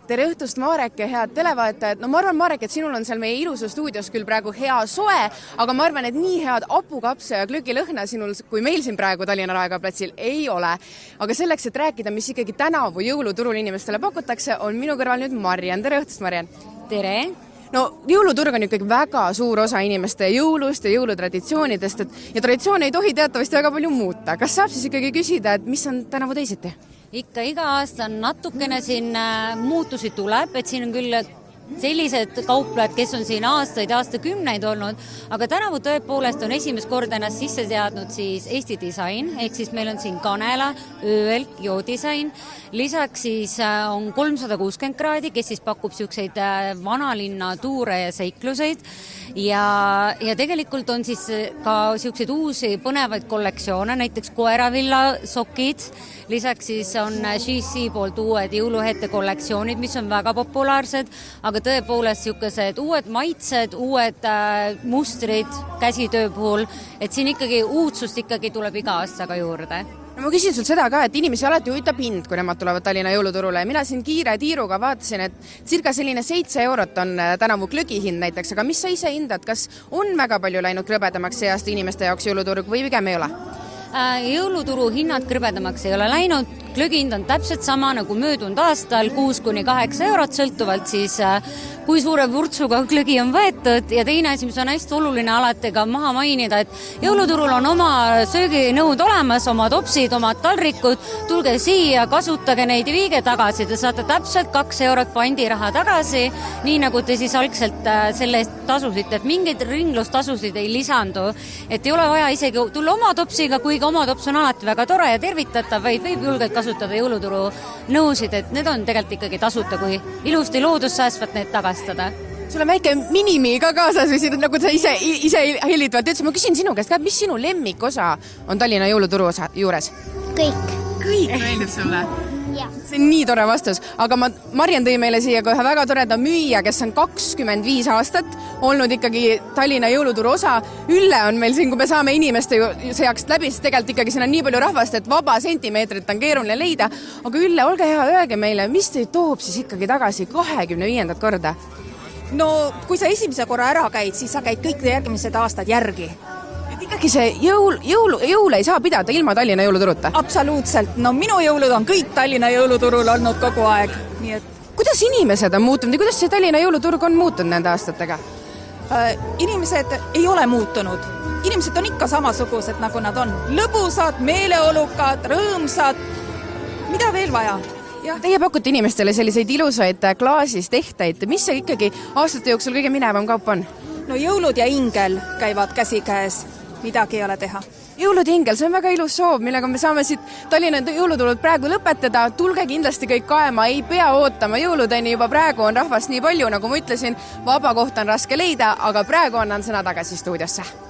Tere õhtust, Marek ja head televaatajad. No ma arvan, Marek, et sinul on seal meie ilusa stuudios küll praegu hea soe, aga ma arvan, et nii head hapukapsa ja glögilõhna sinul, kui meil siin praegu Tallinna Raekoja platsil ei ole. Aga selleks, et rääkida, mis ikkagi tänavu jõuluturul inimestele pakutakse, on minu kõrval nüüd Marian. Tere õhtust, Marian! Tere! No jõuluturg on ikkagi väga suur osa inimeste jõulust ja jõulutraditsioonidest, ja traditsioone ei tohi teatavasti väga palju muuta. Kas saab siis ikkagi küsida, et mis on tänavu teisiti? Ikka iga aasta natukene siin muutusi tuleb, et siin on küll sellised kauplejad, kes on siin aastakümneid olnud, aga tänavu tõepoolest on esimest korda ennast sisse seadnud siis Eesti disain, ehk siis meil on siin kanela, ööelk, joodisain, lisaks siis on 360 kraadi, kes siis pakub siukseid vanalinna tuure ja seikluseid ja tegelikult on siis ka siukseid uusi põnevaid kollektsioone, näiteks koeravilla sokid, lisaks siis on GC poolt uued jõuluhete kollektsioonid, mis on väga populaarsed, aga tõepoolest siukesed uued maitsed, uued mustrid käsitöö puhul, et siin ikkagi uudsust ikkagi tuleb iga aastaga juurde. No ma küsin sul seda ka, et inimesi alati huvitab hind, kui nemad tulevad Tallinna jõuluturule. Mina siin kiire tiiruga vaatasin, et circa selline 7 eurot on tänavu glögi hind näiteks, aga mis sa ise hindad, kas on väga palju läinud krõbedamaks see aasta inimeste jaoks jõuluturg või pigem ei ole? Jõuluturu hinnad krõbedamaks ei ole läinud, glögi hind on täpselt sama nagu möödunud aastal, 6–8 eurot, sõltuvalt siis kui suure vurtsuga glögi on võetud ja teine asi, mis on hästi oluline alati ka maha mainida, et jõuluturul on oma sööginõud olemas, oma topsid, omad taldrikud, tulge siia, kasutage neid ja viige tagasi, te saate täpselt 2 eurot pandiraha tagasi, nii nagu te siis algselt selle eest tasusite, et mingeid ringlustasusid ei lisandu, et ei ole vaja isegi tulla oma topsiga, kuigi oma tops on alati väga tore ja tervitatav, vaid võib julgelt kasutada jõuluturu nõusid, et need on tegelikult ikkagi tasuta, kui ilusti loodussäästvat need tagastada. Sul on väike minimi ka kaasas või siin, nagu sa ise hellitavalt ütlesid. Ma küsin sinu käest ka, mis sinu lemmikosa on Tallinna jõuluturu osa juures? Kõik. Kõik meeldib sulle? Ja. See on nii tore vastus, aga Marian tõi meile siia kohe väga toreda müüja, kes on 25 aastat olnud ikkagi Tallinna jõuluturu osa. Ülle on meil siin, kui me saame inimeste seaks läbi, siis tegelikult ikkagi siin on nii palju rahvast, et vaba sentimeetrit on keeruline leida. Aga Ülle, olge hea, öelge meile, mis teid toob siis ikkagi tagasi 25. korda? No kui sa esimese korra ära käid, siis sa käid kõik järgmised aastad järgi. Et ikkagi see jõule ei saa pidada ilma Tallinna jõuluturuta? Absoluutselt. No minu jõulud on kõik Tallinna jõuluturul olnud kogu aeg. Nii et... Kuidas inimesed on muutunud ja kuidas see Tallinna jõuluturg on muutunud nende aastatega? Inimesed ei ole muutunud. Inimesed on ikka samasugused, nagu nad on. Lõbusad, meeleolukad, rõõmsad. Mida veel vaja? Ja. Teie pakute inimestele selliseid ilusaid klaasist tehteid. Mis see ikkagi aastate jooksul kõige minevam kaup on? No jõulud ja ingel käivad käsikäes. Midagi ei ole teha. Jõulud ja ingel, see on väga ilus soov, millega me saame siit Tallinna jõuluturult praegu lõpetada. Tulge kindlasti kõik kaema, ei pea ootama jõuludeni, juba praegu on rahvast nii palju, nagu ma ütlesin, vaba kohta on raske leida, aga praegu annan sõna tagasi stuudiosse.